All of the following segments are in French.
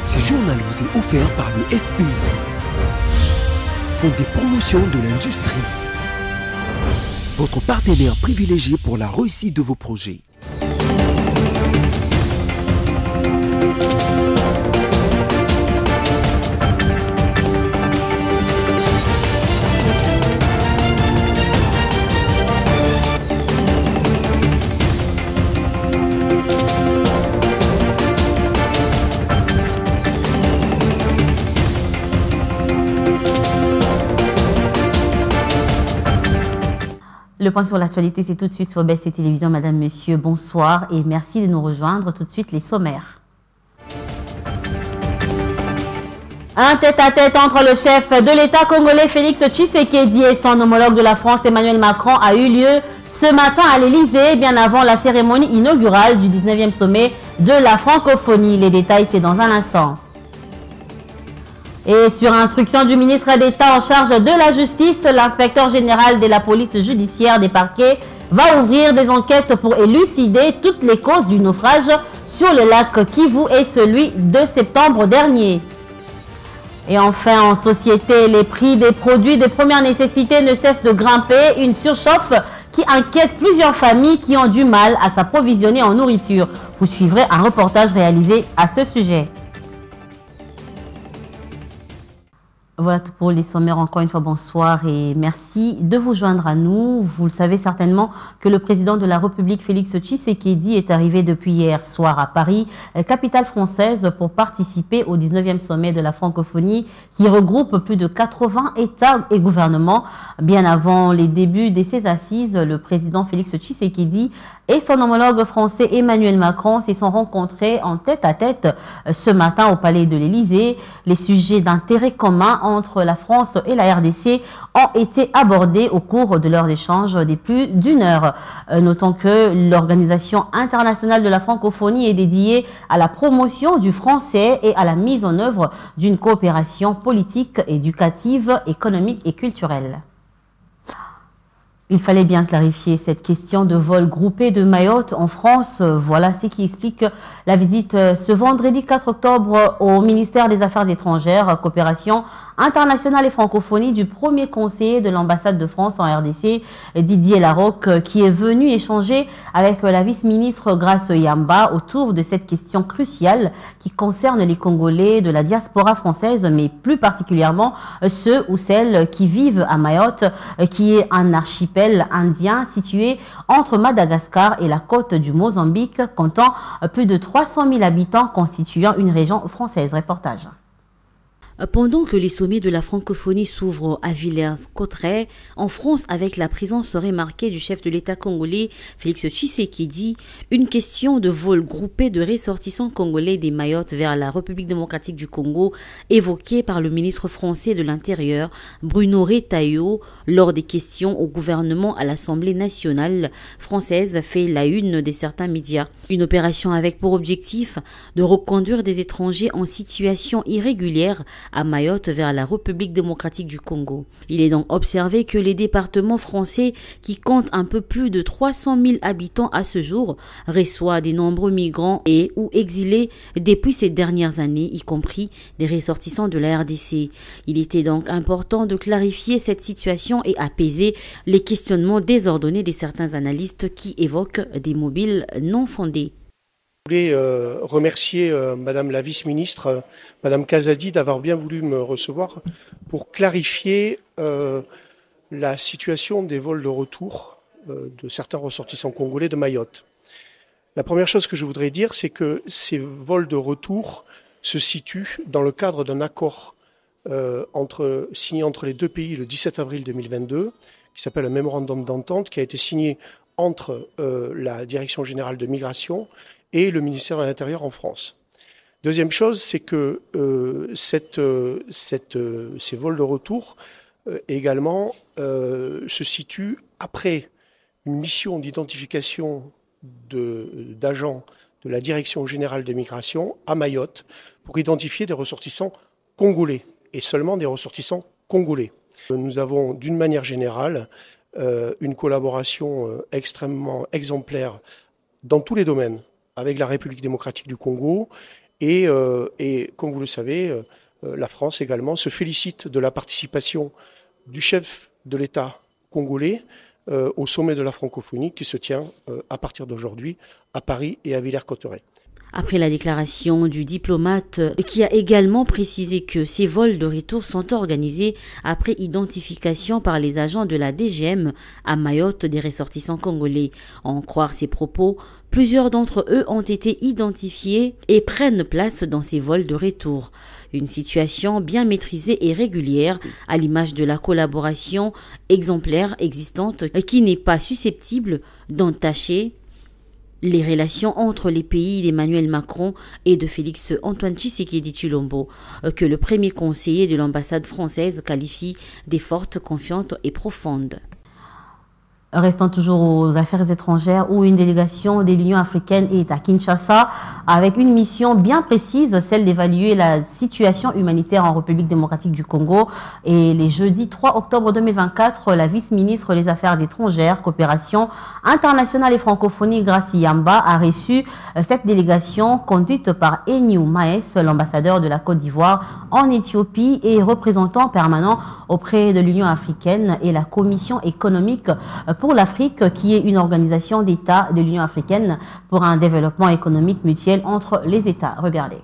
Ce journal vous est offert par le FPI, Fonds des promotions de l'industrie, votre partenaire privilégié pour la réussite de vos projets. Le point sur l'actualité, c'est tout de suite sur BSC Télévision. Madame, Monsieur, bonsoir et merci de nous rejoindre. Tout de suite, les sommaires. Un tête-à-tête entre le chef de l'État congolais Félix Tshisekedi et son homologue de la France Emmanuel Macron a eu lieu ce matin à l'Élysée, bien avant la cérémonie inaugurale du 19e sommet de la francophonie. Les détails, c'est dans un instant. Et sur instruction du ministre d'État en charge de la justice, l'inspecteur général de la police judiciaire des parquets va ouvrir des enquêtes pour élucider toutes les causes du naufrage sur le lac Kivu et celui de septembre dernier. Et enfin, en société, les prix des produits de première nécessité ne cessent de grimper, une surchauffe qui inquiète plusieurs familles qui ont du mal à s'approvisionner en nourriture. Vous suivrez un reportage réalisé à ce sujet. Voilà tout pour les sommaires. Encore une fois, bonsoir et merci de vous joindre à nous. Vous le savez certainement que le président de la République, Félix Tshisekedi, est arrivé depuis hier soir à Paris, capitale française, pour participer au 19e sommet de la francophonie qui regroupe plus de 80 États et gouvernements. Bien avant les débuts de ces assises, le président Félix Tshisekedi et son homologue français Emmanuel Macron se sont rencontrés en tête-à-tête ce matin au palais de l'Élysée. Les sujets d'intérêt commun entre la France et la RDC ont été abordés au cours de leurs échanges de plus d'une heure. Notons que l'Organisation internationale de la francophonie est dédiée à la promotion du français et à la mise en œuvre d'une coopération politique, éducative, économique et culturelle. Il fallait bien clarifier cette question de vol groupé de Mayotte en France. Voilà ce qui explique la visite ce vendredi 4 octobre au ministère des Affaires étrangères, coopération internationale et francophonie du premier conseiller de l'ambassade de France en RDC, Didier Larocque, qui est venu échanger avec la vice-ministre Grace Yamba autour de cette question cruciale qui concerne les Congolais de la diaspora française, mais plus particulièrement ceux ou celles qui vivent à Mayotte, qui est un archipel indien situé entre Madagascar et la côte du Mozambique, comptant plus de 300 000 habitants, constituant une région française. Reportage. Pendant que les sommets de la francophonie s'ouvrent à Villers-Cotterêts, en France, avec la présence remarquée du chef de l'État congolais, Félix Tshisekedi, une question de vol groupé de ressortissants congolais des Mayotte vers la République démocratique du Congo, évoquée par le ministre français de l'Intérieur, Bruno Retailleau, lors des questions au gouvernement à l'Assemblée nationale française, fait la une de certains médias. Une opération avec pour objectif de reconduire des étrangers en situation irrégulière à Mayotte vers la République démocratique du Congo. Il est donc observé que les départements français, qui comptent un peu plus de 300 000 habitants à ce jour, reçoivent de nombreux migrants et ou exilés depuis ces dernières années, y compris des ressortissants de la RDC. Il était donc important de clarifier cette situation et apaiser les questionnements désordonnés de certains analystes qui évoquent des mobiles non fondés. Je voulais remercier Madame la vice-ministre, Madame Kazadi, d'avoir bien voulu me recevoir pour clarifier la situation des vols de retour de certains ressortissants congolais de Mayotte. La première chose que je voudrais dire, c'est que ces vols de retour se situent dans le cadre d'un accord signé entre les deux pays le 17 avril 2022, qui s'appelle un mémorandum d'entente, qui a été signé entre la Direction générale de migration et le ministère de l'Intérieur en France. Deuxième chose, c'est que ces vols de retour également se situent après une mission d'identification d'agents de la Direction générale de migration à Mayotte pour identifier des ressortissants congolais et seulement des ressortissants congolais. Nous avons d'une manière générale une collaboration extrêmement exemplaire dans tous les domaines avec la République démocratique du Congo Et comme vous le savez, la France également se félicite de la participation du chef de l'État congolais au sommet de la francophonie qui se tient à partir d'aujourd'hui à Paris et à Villers-Cotterêts. Après la déclaration du diplomate qui a également précisé que ces vols de retour sont organisés après identification par les agents de la DGM à Mayotte des ressortissants congolais. À en croire ces propos, plusieurs d'entre eux ont été identifiés et prennent place dans ces vols de retour. Une situation bien maîtrisée et régulière à l'image de la collaboration exemplaire existante qui n'est pas susceptible d'entacher les relations entre les pays d'Emmanuel Macron et de Félix Antoine Tshisekedi Tshilombo, que le premier conseiller de l'ambassade française qualifie des fortes, confiantes et profondes. Restant toujours aux affaires étrangères où une délégation de l'Union africaine est à Kinshasa avec une mission bien précise, celle d'évaluer la situation humanitaire en République démocratique du Congo. Et les jeudis 3 octobre 2024, la vice-ministre des Affaires étrangères, coopération internationale et francophonie Gracie Yamba a reçu cette délégation conduite par Eniou Maes, l'ambassadeur de la Côte d'Ivoire en Éthiopie et représentant permanent auprès de l'Union africaine et la Commission économique pour l'Afrique, qui est une organisation d'États de l'Union africaine pour un développement économique mutuel entre les États. Regardez.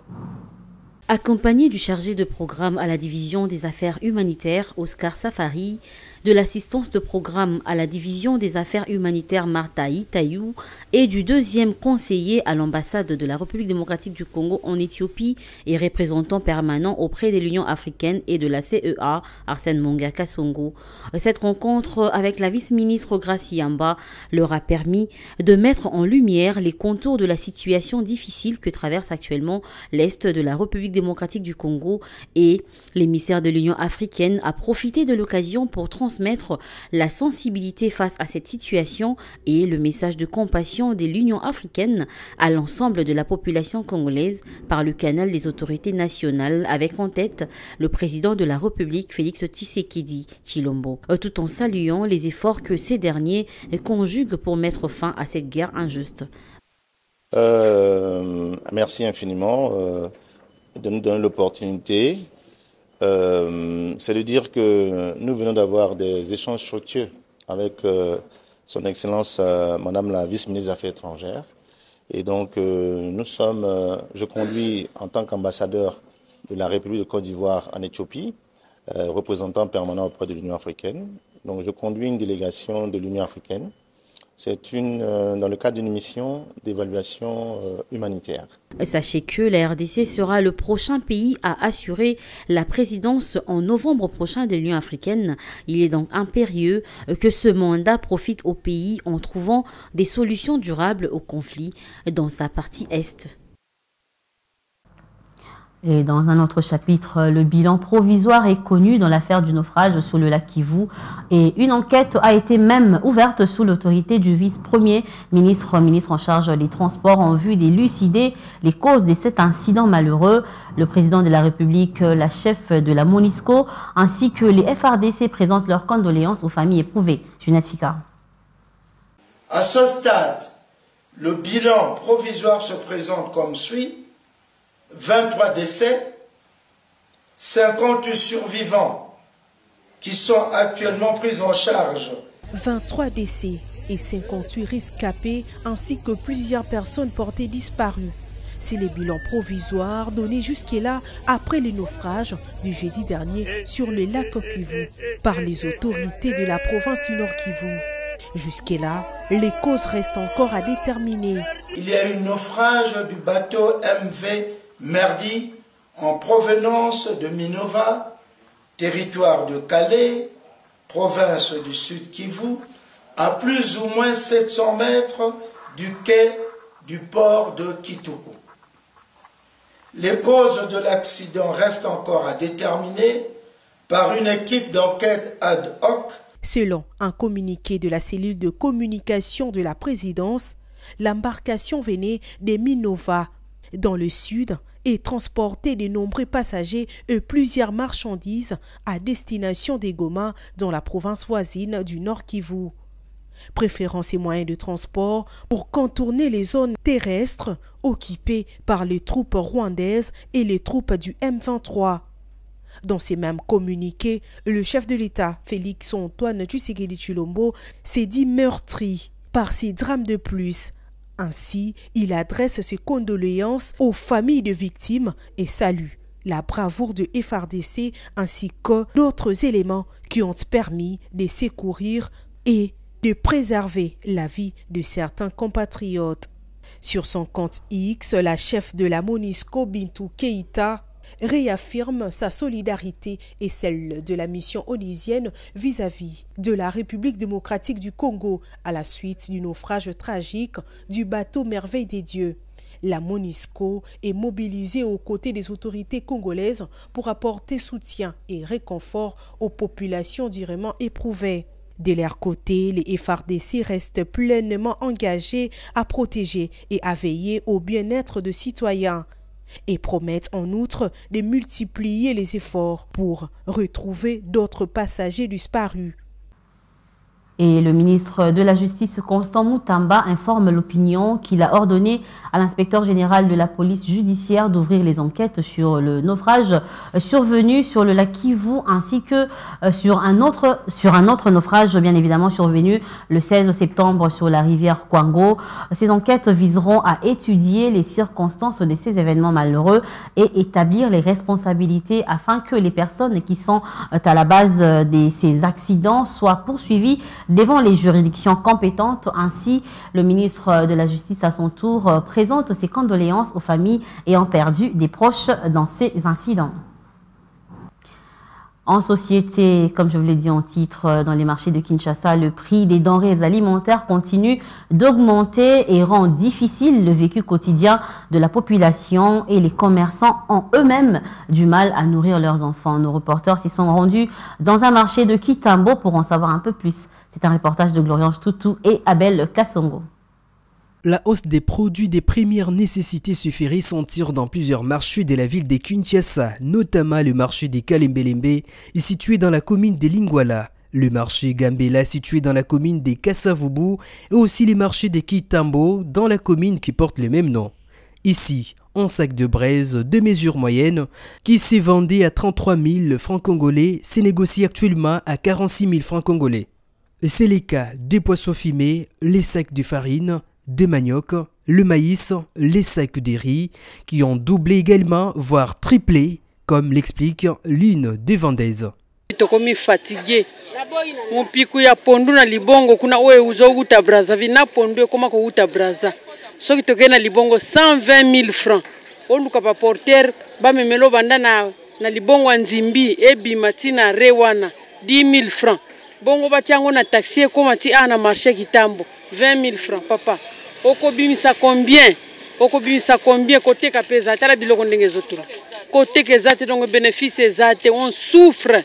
Accompagné du chargé de programme à la division des affaires humanitaires, Oscar Safari, de l'assistance de programme à la division des affaires humanitaires, Martha Itayou, et du deuxième conseiller à l'ambassade de la République démocratique du Congo en Éthiopie et représentant permanent auprès de l'Union africaine et de la CEA, Arsène Monga Kassongo. Cette rencontre avec la vice-ministre Gracie Yamba leur a permis de mettre en lumière les contours de la situation difficile que traverse actuellement l'Est de la République démocratique du Congo, et l'émissaire de l'Union africaine a profité de l'occasion pour transmettre la sensibilité face à cette situation et le message de compassion de l'Union africaine à l'ensemble de la population congolaise par le canal des autorités nationales, avec en tête le président de la République Félix Tshisekedi Tshilombo, tout en saluant les efforts que ces derniers conjuguent pour mettre fin à cette guerre injuste. Merci infiniment de nous donner l'opportunité. C'est de dire que nous venons d'avoir des échanges fructueux avec son Excellence Madame la vice-ministre des Affaires étrangères. Et donc je conduis en tant qu'ambassadeur de la République de Côte d'Ivoire en Éthiopie, représentant permanent auprès de l'Union africaine. Donc je conduis une délégation de l'Union africaine. C'est dans le cadre d'une mission d'évaluation humanitaire. Sachez que la RDC sera le prochain pays à assurer la présidence en novembre prochain de l'Union africaine. Il est donc impérieux que ce mandat profite au pays en trouvant des solutions durables au conflit dans sa partie Est. Et dans un autre chapitre, le bilan provisoire est connu dans l'affaire du naufrage sous le lac Kivu. Et une enquête a été même ouverte sous l'autorité du vice-premier ministre en charge des transports en vue d'élucider les causes de cet incident malheureux. Le président de la République, la chef de la MONUSCO, ainsi que les FRDC présentent leurs condoléances aux familles éprouvées. Junette Fika. À ce stade, le bilan provisoire se présente comme suit. 23 décès, 58 survivants qui sont actuellement pris en charge. 23 décès et 58 rescapés ainsi que plusieurs personnes portées disparues. C'est le bilan provisoire donné jusque-là après le naufrage du jeudi dernier sur le lac Kivu par les autorités de la province du Nord Kivu. Jusque-là, les causes restent encore à déterminer. Il y a eu un naufrage du bateau MV Merdi en provenance de Minova, territoire de Calais, province du Sud Kivu, à plus ou moins 700 mètres du quai du port de Kituku. Les causes de l'accident restent encore à déterminer par une équipe d'enquête ad hoc. Selon un communiqué de la cellule de communication de la présidence, l'embarcation venait de Minova, dans le sud, et transportait de nombreux passagers et plusieurs marchandises à destination des Goma dans la province voisine du Nord Kivu. préférant ces moyens de transport pour contourner les zones terrestres occupées par les troupes rwandaises et les troupes du M23. Dans ces mêmes communiqués, le chef de l'État, Félix Antoine Tshisekedi Tshilombo, s'est dit meurtri par ces drames de plus. Ainsi, il adresse ses condoléances aux familles de victimes et salue la bravoure de FARDC ainsi que d'autres éléments qui ont permis de secourir et de préserver la vie de certains compatriotes. Sur son compte X, la chef de la MONUSCO, Bintou Keïta, réaffirme sa solidarité et celle de la mission onusienne vis-à-vis de la République démocratique du Congo à la suite du naufrage tragique du bateau Merveille des Dieux. La MONUSCO est mobilisée aux côtés des autorités congolaises pour apporter soutien et réconfort aux populations durement éprouvées. De leur côté, les FARDC restent pleinement engagés à protéger et à veiller au bien-être de citoyens et promettent en outre de multiplier les efforts pour retrouver d'autres passagers disparus. Et le ministre de la Justice, Constant Moutamba, informe l'opinion qu'il a ordonné à l'inspecteur général de la police judiciaire d'ouvrir les enquêtes sur le naufrage survenu sur le lac Kivu ainsi que sur un autre naufrage bien évidemment survenu le 16 septembre sur la rivière Kwango. Ces enquêtes viseront à étudier les circonstances de ces événements malheureux et établir les responsabilités afin que les personnes qui sont à la base de ces accidents soient poursuivies devant les juridictions compétentes. Ainsi, le ministre de la Justice, à son tour, présente ses condoléances aux familles ayant perdu des proches dans ces incidents. En société, comme je vous l'ai dit en titre, dans les marchés de Kinshasa, le prix des denrées alimentaires continue d'augmenter et rend difficile le vécu quotidien de la population et les commerçants ont eux-mêmes du mal à nourrir leurs enfants. Nos reporters s'y sont rendus dans un marché de Kitambo pour en savoir un peu plus. C'est un reportage de Gloriange Toutou et Abel Kassongo. La hausse des produits des premières nécessités se fait ressentir dans plusieurs marchés de la ville de Kinshasa, notamment le marché des Kalembelembe, situé dans la commune de Lingwala, le marché Gambela situé dans la commune de Kassavubu et aussi les marchés de Kitambo dans la commune qui porte le même nom. Ici, un sac de braise de mesure moyenne qui s'est vendu à 33 000 francs congolais se négocie actuellement à 46 000 francs congolais. C'est le cas des poissons fumés, les sacs de farine, de manioc, le maïs, les sacs de riz qui ont doublé également, voire triplé, comme l'explique l'une des vendeuses. Tokomi fatigué. Mon piku ya pondu na libongo kuna oe uzo uta braza vina pondu koma ko uta braza. So ki tokena libongo 120 000 francs. Oluka pa porter ba memelo banda na libongo nzimbi ebi matina rewana 10 000 francs. Bongo bachango na taxi koma ti ana marché Kitambo 20 000 francs papa. Oko bimisa combien? Oko bimisa combien côté kapeza tala biloko ndenge zotura. Côté que zate donc bénéfice zate on souffre.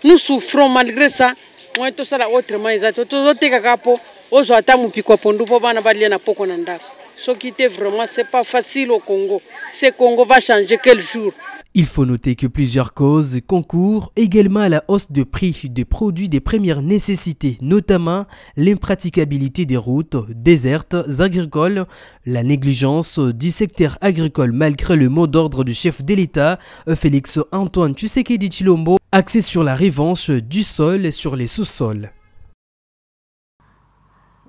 Nous souffrons malgré ça. Moi tout ça là autrement zate to teka kapo ozo ata mupiko pondu po bana balia na poko na ndako. Ce qui était vraiment c'est pas facile au Congo. Ce Congo va changer quel jour? Il faut noter que plusieurs causes concourent également à la hausse de prix des produits des premières nécessités, notamment l'impraticabilité des routes désertes agricoles, la négligence du secteur agricole malgré le mot d'ordre du chef de l'État, Félix Antoine Tshisekedi Tshilombo, axé sur la revanche du sol et sur les sous-sols.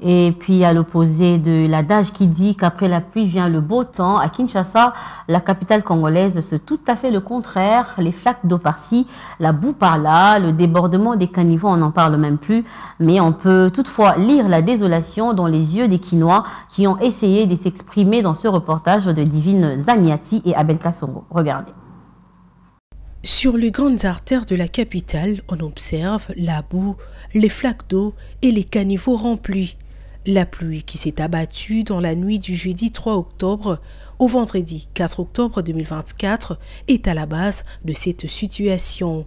Et puis à l'opposé de l'adage qui dit qu'après la pluie vient le beau temps, à Kinshasa, la capitale congolaise, c'est tout à fait le contraire. Les flaques d'eau par-ci, la boue par-là, le débordement des caniveaux, on n'en parle même plus. Mais on peut toutefois lire la désolation dans les yeux des Kinois qui ont essayé de s'exprimer dans ce reportage de Divine Zamiati et Abel Kassongo. Regardez. Sur les grandes artères de la capitale, on observe la boue, les flaques d'eau et les caniveaux remplis. La pluie qui s'est abattue dans la nuit du jeudi 3 octobre au vendredi 4 octobre 2024 est à la base de cette situation.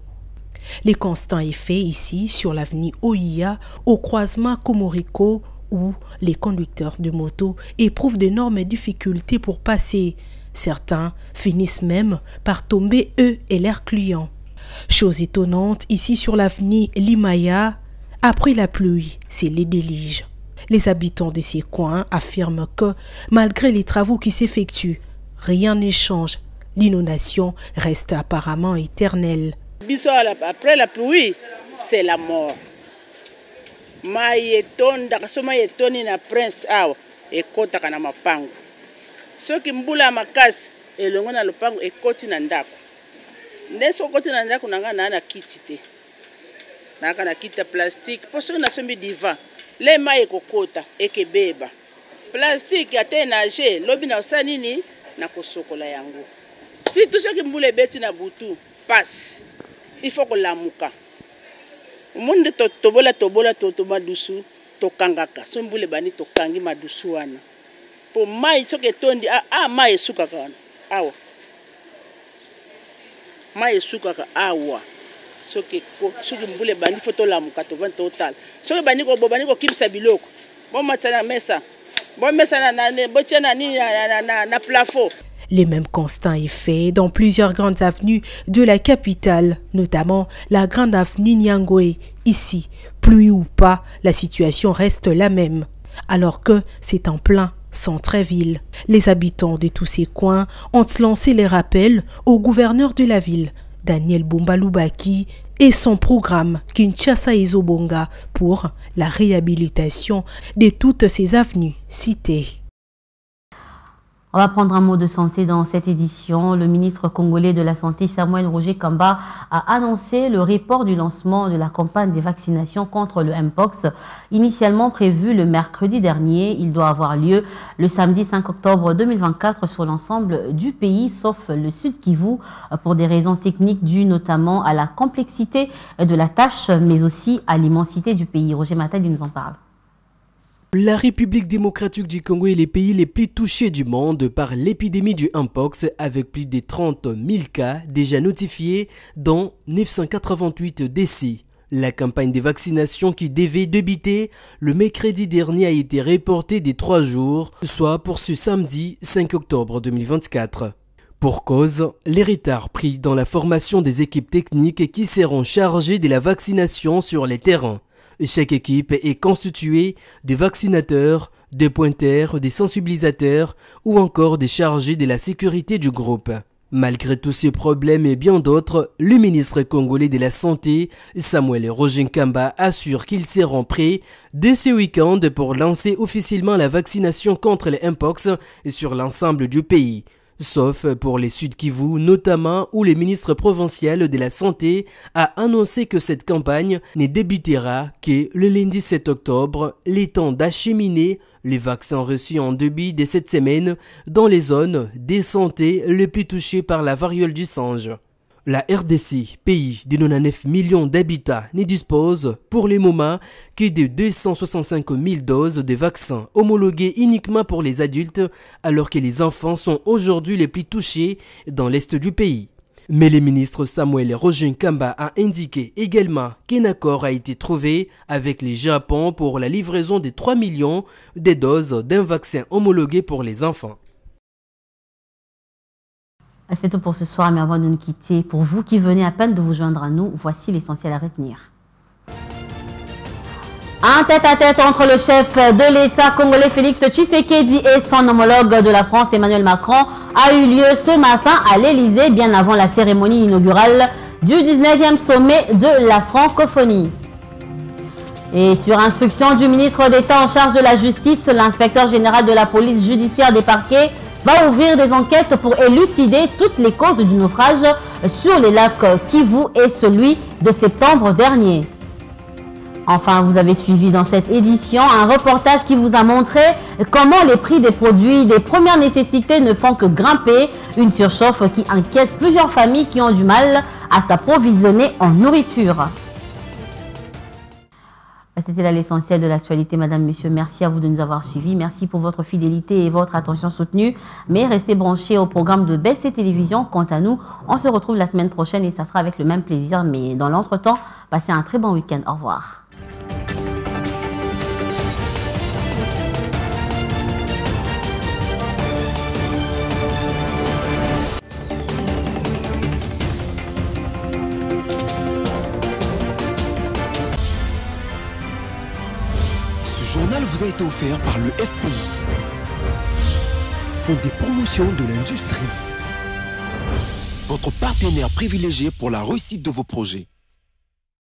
Les constants effets ici sur l'avenue Oïa au croisement Komoriko où les conducteurs de moto éprouvent d'énormes difficultés pour passer. Certains finissent même par tomber eux et leurs clients. Chose étonnante ici sur l'avenue Limaya, après la pluie, c'est les déluges. Les habitants de ces coins affirment que, malgré les travaux qui s'effectuent, rien ne change. L'inondation reste apparemment éternelle. Après la pluie, c'est la mort. Maïetoni na prince awa ekota kana mapango. Soki mbula makasi elongo na lupango ekoti na ndako. Ndeso koti na ndako nanga na kiti te. Naka na kiti plastique poso na sombi divan. Le mai ekokota ekebeba. Plastique ate nage lobi na osanini na kosokola yango. Si tout ce qui mbula beti na butu passe. Il faut que la muka. Monde tobola madusu tokangaka. Sombule bani tokangi madusu wana. Po mai soke tondi mai suka kana. Awa. Mai suka ka awa. Soke mbule bani foto la muka to van total. Soke bani ko kimsa biloko. Bon matana mesa. Bon mesa na botiana ni na plafond. Les mêmes constats est fait dans plusieurs grandes avenues de la capitale, notamment la grande avenue Nyangwe. Ici, pluie ou pas, la situation reste la même, alors que c'est en plein centre-ville. Les habitants de tous ces coins ont lancé les rappels au gouverneur de la ville, Daniel Bumba-Lubaki, et son programme Kinshasa Ezobonga pour la réhabilitation de toutes ces avenues citées. On va prendre un mot de santé dans cette édition. Le ministre congolais de la Santé, Samuel Roger Kamba, a annoncé le report du lancement de la campagne des vaccinations contre le Mpox. Initialement prévu le mercredi dernier, il doit avoir lieu le samedi 5 octobre 2024 sur l'ensemble du pays, sauf le Sud Kivu, pour des raisons techniques dues notamment à la complexité de la tâche, mais aussi à l'immensité du pays. Roger Matadi nous en parle. La République démocratique du Congo est le pays les plus touchés du monde par l'épidémie du Mpox, avec plus de 30 000 cas déjà notifiés, dont 988 décès. La campagne de vaccination qui devait débuter le mercredi dernier a été reportée de 3 jours, soit pour ce samedi 5 octobre 2024. Pour cause, les retards pris dans la formation des équipes techniques qui seront chargées de la vaccination sur les terrains. Chaque équipe est constituée de vaccinateurs, de pointeurs, de sensibilisateurs ou encore des chargés de la sécurité du groupe. Malgré tous ces problèmes et bien d'autres, le ministre congolais de la Santé, Samuel Roger Kamba, assure qu'ils seront prêts dès ce week-end pour lancer officiellement la vaccination contre les Mpox sur l'ensemble du pays. Sauf pour les Sud Kivu, notamment où le ministre provincial de la Santé a annoncé que cette campagne ne débutera que le lundi 7 octobre, le temps d'acheminer les vaccins reçus en début de cette semaine dans les zones de santé les plus touchées par la variole du singe. La RDC, pays de 99 millions d'habitants, ne dispose pour le moment que de 265 000 doses de vaccins homologués uniquement pour les adultes, alors que les enfants sont aujourd'hui les plus touchés dans l'est du pays. Mais le ministre Samuel Roger Kamba a indiqué également qu'un accord a été trouvé avec le Japon pour la livraison de 3 millions de doses d'un vaccin homologué pour les enfants. C'est tout pour ce soir, mais avant de nous quitter, pour vous qui venez à peine de vous joindre à nous, voici l'essentiel à retenir. Un tête-à-tête entre le chef de l'État congolais Félix Tshisekedi et son homologue de la France Emmanuel Macron a eu lieu ce matin à l'Élysée, bien avant la cérémonie inaugurale du 19e sommet de la francophonie. Et sur instruction du ministre d'État en charge de la justice, l'inspecteur général de la police judiciaire des parquets va ouvrir des enquêtes pour élucider toutes les causes du naufrage sur les lacs Kivu et celui de septembre dernier. Enfin, vous avez suivi dans cette édition un reportage qui vous a montré comment les prix des produits des premières nécessités ne font que grimper, une surchauffe qui inquiète plusieurs familles qui ont du mal à s'approvisionner en nourriture. C'était là l'essentiel de l'actualité, madame, monsieur. Merci à vous de nous avoir suivis. Merci pour votre fidélité et votre attention soutenue. Mais restez branchés au programme de BC Télévision. Quant à nous, on se retrouve la semaine prochaine et ça sera avec le même plaisir. Mais dans l'entretemps, passez un très bon week-end. Au revoir. Ce journal vous vous a été offert par le FPI, Fonds des promotions de l'industrie, votre partenaire privilégié pour la réussite de vos projets.